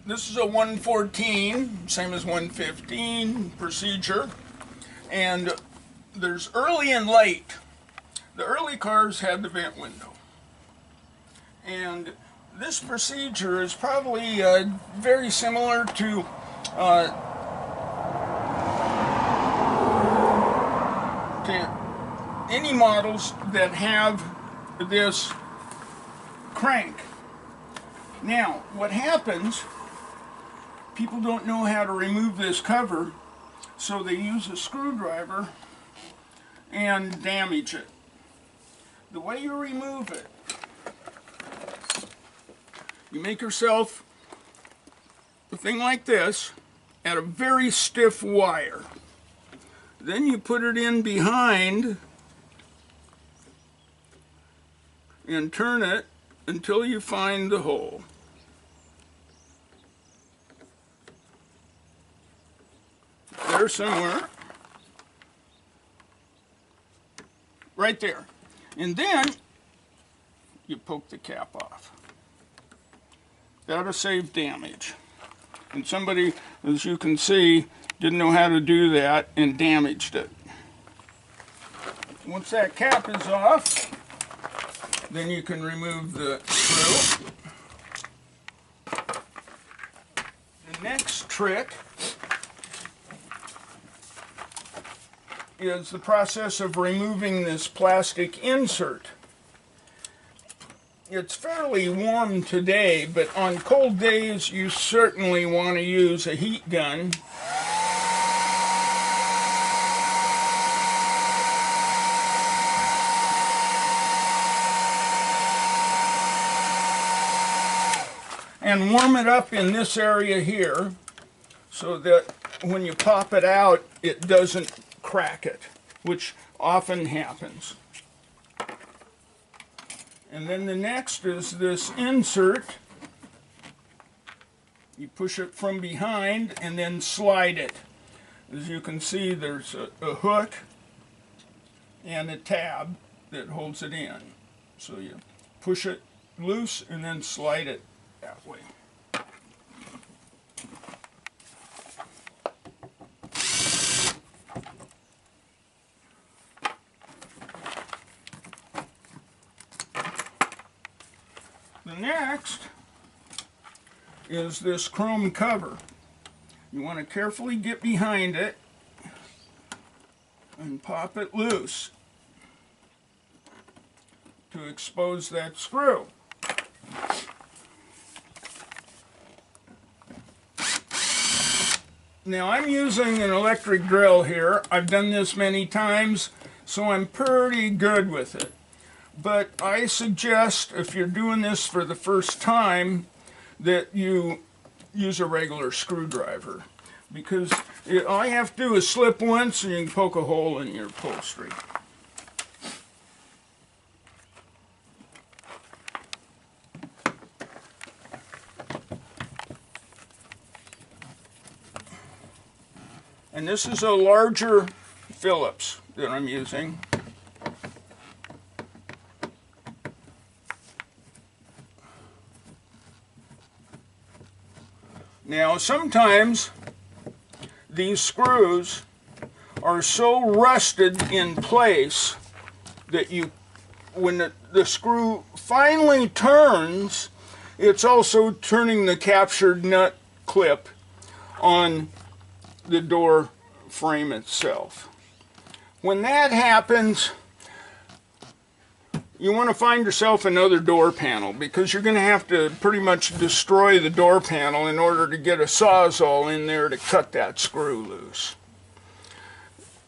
This is a 114, same as 115 procedure, and there's early and late. The early cars had the vent window, and this procedure is probably very similar to any models that have this crank. Now, what happens, people don't know how to remove this cover, so they use a screwdriver and damage it. The way you remove it, you make yourself a thing like this out of very stiff wire. Then you put it in behind and turn it until you find the hole. There somewhere. Right there. And then you poke the cap off. That'll save damage. And somebody, as you can see, didn't know how to do that and damaged it. Once that cap is off, then you can remove the screw. The next trick is the process of removing this plastic insert. It's fairly warm today, but on cold days you certainly want to use a heat gun. And warm it up in this area here so that when you pop it out, it doesn't crack it, which often happens. And then the next is this insert. You push it from behind and then slide it. As you can see, there's a hook and a tab that holds it in. So you push it loose and then slide it that way. The next is this chrome cover. You want to carefully get behind it and pop it loose to expose that screw. Now I'm using an electric drill here. I've done this many times, so I'm pretty good with it. But I suggest, if you're doing this for the first time, that you use a regular screwdriver. Because all you have to do is slip once and you can poke a hole in your upholstery. And this is a larger Phillips that I'm using. Now, sometimes these screws are so rusted in place that when the screw finally turns, it's also turning the captured nut clip on the door frame itself. When that happens, you want to find yourself another door panel, because you're going to have to pretty much destroy the door panel in order to get a sawzall in there to cut that screw loose.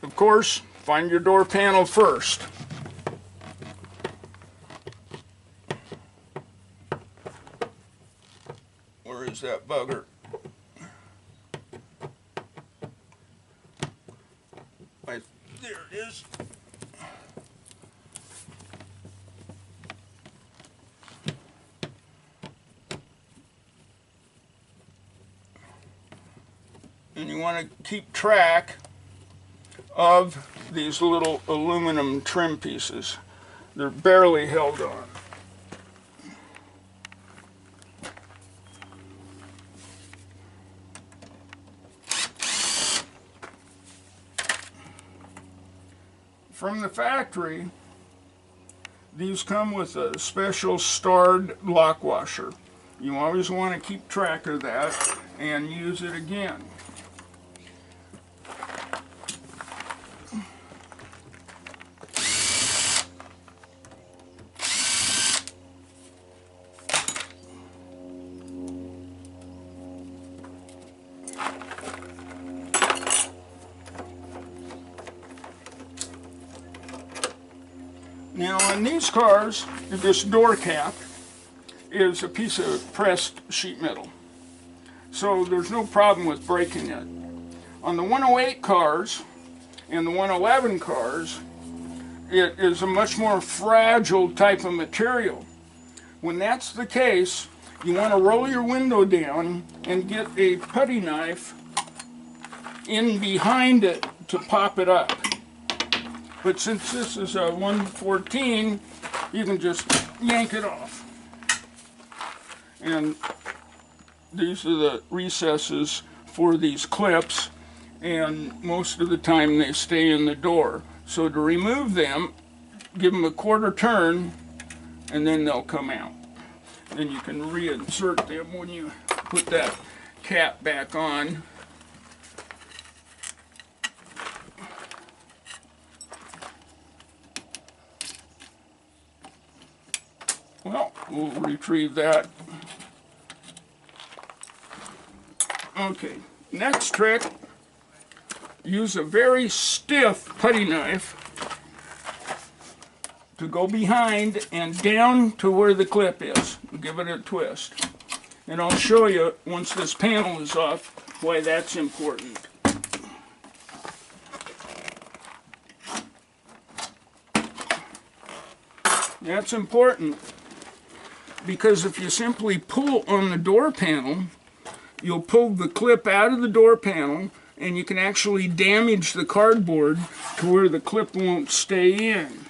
Of course, find your door panel first. Where is that bugger? Right there it is. And you want to keep track of these little aluminum trim pieces. They're barely held on. from the factory, these come with a special starred lock washer. You always want to keep track of that and use it again. Now on these cars, this door cap is a piece of pressed sheet metal, so there's no problem with breaking it. On the 108 cars and the 111 cars, it is a much more fragile type of material. When that's the case, you want to roll your window down and get a putty knife in behind it to pop it up. But since this is a 114, you can just yank it off. And these are the recesses for these clips, and most of the time they stay in the door. So to remove them, give them a quarter turn, and then they'll come out. Then you can reinsert them when you put that cap back on. Well, we'll retrieve that. Okay, next trick, use a very stiff putty knife to go behind and down to where the clip is. Give it a twist. And I'll show you, once this panel is off, why that's important. That's important because if you simply pull on the door panel, you'll pull the clip out of the door panel and you can actually damage the cardboard to where the clip won't stay in.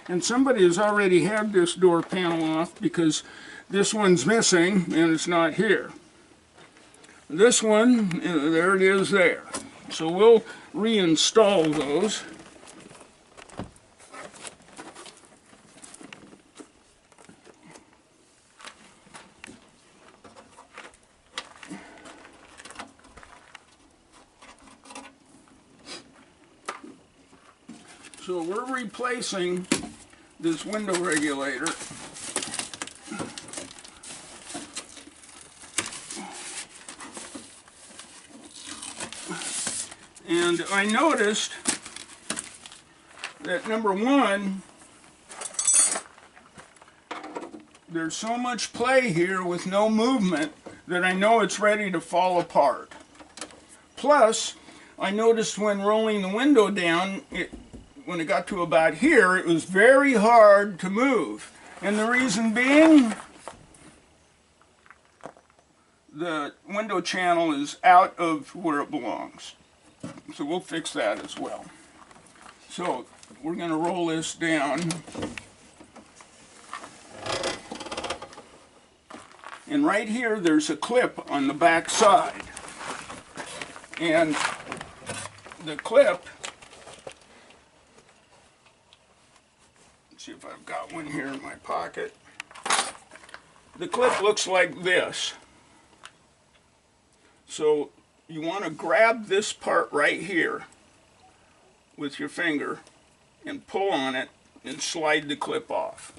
And somebody has already had this door panel off because this one's missing and it's not here. This one, there it is there. So we'll reinstall those. So we're replacing this window regulator. And I noticed that number one, there's so much play here with no movement that I know it's ready to fall apart. Plus, I noticed when rolling the window down, when it got to about here, it was very hard to move. And the reason being, the window channel is out of where it belongs. So we'll fix that as well. So we're going to roll this down. And right here, there's a clip on the back side. And the clip, see if I've got one here in my pocket. The clip looks like this. So you want to grab this part right here with your finger and pull on it and slide the clip off.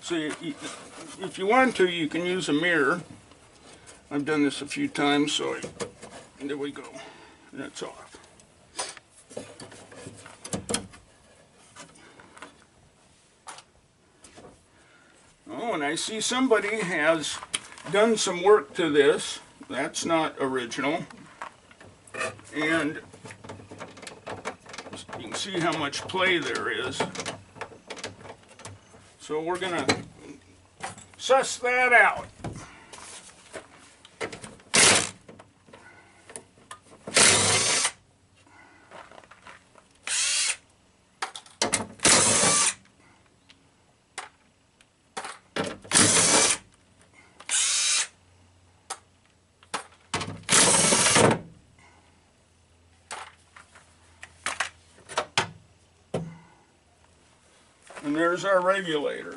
So if you want to, you can use a mirror. I've done this a few times, so there we go. That's off. Oh, and I see somebody has done some work to this. That's not original. And you can see how much play there is. So we're going to suss that out. And there's our regulator.